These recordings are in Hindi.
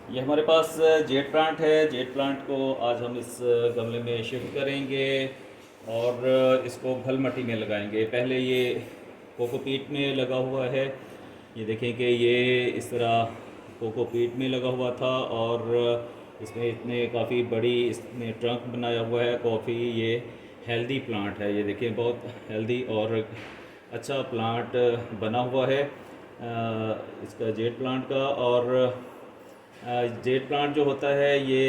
ये हमारे पास जेट प्लांट है। जेट प्लांट को आज हम इस गमले में शिफ्ट करेंगे और इसको घल मट्टी में लगाएंगे। पहले ये कोकोपीट में लगा हुआ है। ये देखें कि ये इस तरह कोकोपीट में लगा हुआ था और इसमें इतने काफ़ी बड़ी इसने ट्रंक बनाया हुआ है। कॉफ़ी ये हेल्दी प्लांट है। ये देखिए बहुत हेल्दी और अच्छा प्लांट बना हुआ है इसका जेट प्लांट का। और जेट प्लांट जो होता है ये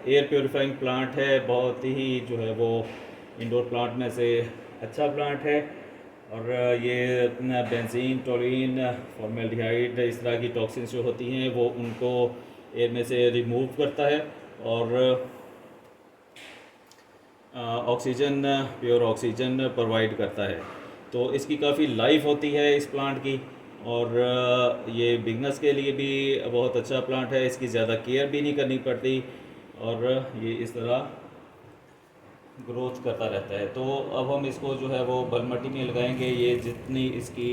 एयर प्योरीफाइंग प्लांट है। बहुत ही जो है वो इंडोर प्लांट में से अच्छा प्लांट है। और ये बेंजीन, टोलिन, फॉर्मेल्डिहाइड इस तरह की टॉक्सिन्स जो होती हैं वो उनको एयर में से रिमूव करता है और ऑक्सीजन, प्योर ऑक्सीजन प्रोवाइड करता है। तो इसकी काफ़ी लाइफ होती है इस प्लांट की। और ये बिगनर्स के लिए भी बहुत अच्छा प्लांट है। इसकी ज़्यादा केयर भी नहीं करनी पड़ती और ये इस तरह ग्रोथ करता रहता है। तो अब हम इसको जो है वो बलमटी में लगाएंगे। ये जितनी इसकी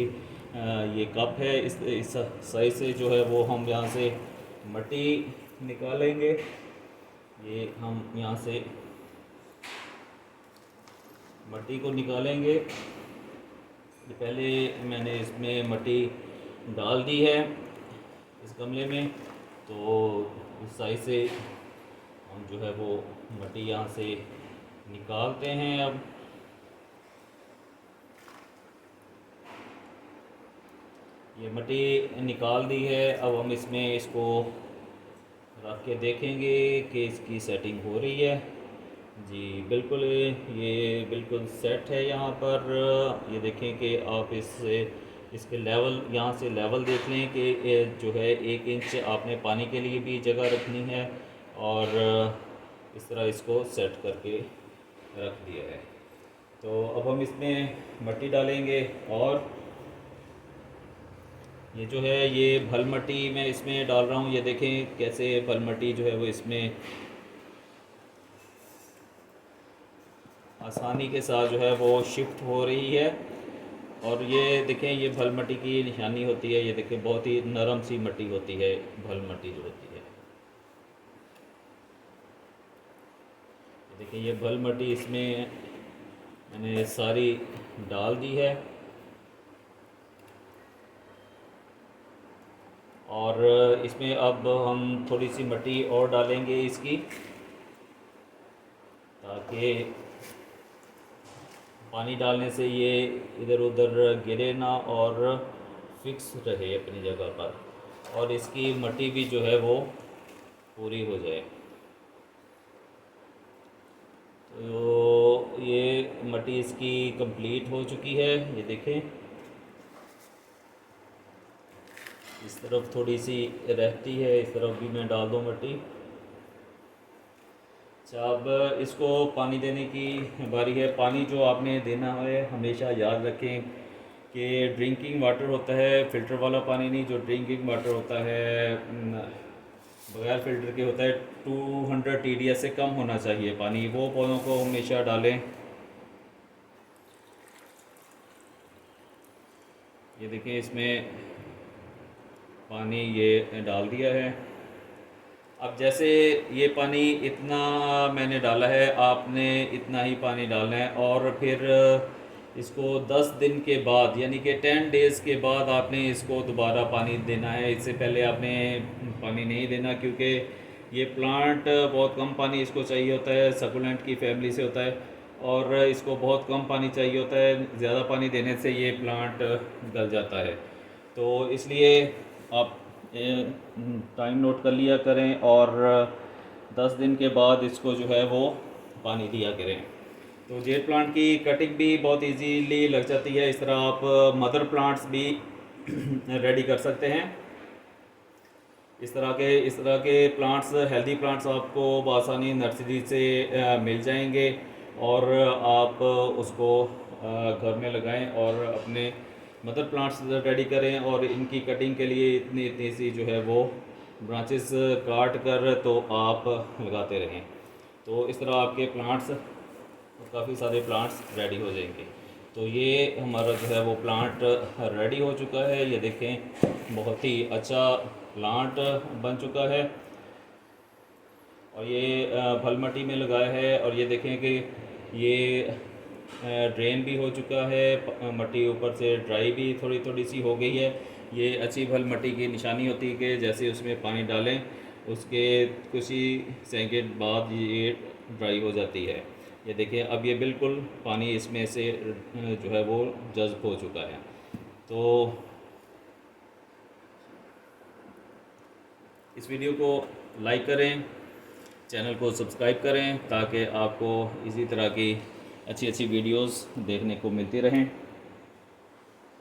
ये कप है इस साइज से जो है वो हम यहाँ से मट्टी निकालेंगे। ये हम यहाँ से मट्टी को निकालेंगे। ये पहले मैंने इसमें मट्टी डाल दी है इस गमले में। तो इस साइज से हम जो है वो मट्टी यहाँ से निकालते हैं। अब ये मट्टी निकाल दी है। अब हम इसमें इसको रख के देखेंगे कि इसकी सेटिंग हो रही है। जी बिल्कुल, ये बिल्कुल सेट है यहाँ पर। ये देखें कि आप इसके लेवल यहाँ से लेवल देख लें कि ये जो है 1 इंच आपने पानी के लिए भी जगह रखनी है और इस तरह इसको सेट करके रख दिया है। तो अब हम इसमें मट्टी डालेंगे और ये जो है ये भल मट्टी मैं इसमें डाल रहा हूँ। ये देखें कैसे भल मट्टी जो है वो इसमें आसानी के साथ जो है वो शिफ्ट हो रही है। और ये देखें ये भल मट्टी की निशानी होती है। ये देखें बहुत ही नरम सी मट्टी होती है भल मट्टी जो होती है। ये देखें ये भल मट्टी इसमें मैंने सारी डाल दी है। और इसमें अब हम थोड़ी सी मट्टी और डालेंगे इसकी, ताकि पानी डालने से ये इधर उधर गिरे ना और फिक्स रहे अपनी जगह पर और इसकी मट्टी भी जो है वो पूरी हो जाए। तो ये मट्टी इसकी कंप्लीट हो चुकी है। ये देखें इस तरफ थोड़ी सी रहती है, इस तरफ भी मैं डाल दूँ मट्टी। अच्छा अब इसको पानी देने की बारी है। पानी जो आपने देना है हमेशा याद रखें कि ड्रिंकिंग वाटर होता है, फ़िल्टर वाला पानी नहीं। जो ड्रिंकिंग वाटर होता है बगैर फ़िल्टर के होता है। 200 TDS से कम होना चाहिए पानी, वो पौधों को हमेशा डालें। ये देखें इसमें पानी ये डाल दिया है। अब जैसे ये पानी इतना मैंने डाला है, आपने इतना ही पानी डालना है। और फिर इसको 10 दिन के बाद यानी कि 10 डेज़ के बाद आपने इसको दोबारा पानी देना है। इससे पहले आपने पानी नहीं देना, क्योंकि ये प्लांट बहुत कम पानी इसको चाहिए होता है। सकुलेंट की फैमिली से होता है और इसको बहुत कम पानी चाहिए होता है। ज़्यादा पानी देने से ये प्लांट गल जाता है। तो इसलिए आप टाइम नोट कर लिया करें और 10 दिन के बाद इसको जो है वो पानी दिया करें। तो जेट प्लांट की कटिंग भी बहुत इजीली लग जाती है। इस तरह आप मदर प्लांट्स भी रेडी कर सकते हैं। इस तरह के प्लांट्स, हेल्दी प्लांट्स आपको बआसानी नर्सरी से मिल जाएंगे और आप उसको घर में लगाएं और अपने मदर प्लांट्स रेडी करें। और इनकी कटिंग के लिए इतनी इतनी सी जो है वो ब्रांचेस काट कर तो आप लगाते रहें। तो इस तरह आपके प्लांट्स, काफ़ी सारे प्लांट्स रेडी हो जाएंगे। तो ये हमारा जो है वो प्लांट रेडी हो चुका है। ये देखें बहुत ही अच्छा प्लांट बन चुका है। और ये फल मट्टी में लगाया है। और ये देखें कि ये ड्रेन भी हो चुका है, मट्टी ऊपर से ड्राई भी थोड़ी थोड़ी सी हो गई है। ये अच्छी फल मट्टी की निशानी होती है कि जैसे उसमें पानी डालें उसके कुछ ही सेकंड बाद ये ड्राई हो जाती है। ये देखिए अब ये बिल्कुल पानी इसमें से जो है वो जज़्ब हो चुका है। तो इस वीडियो को लाइक करें, चैनल को सब्सक्राइब करें ताकि आपको इसी तरह की अच्छी अच्छी वीडियोस देखने को मिलती रहें।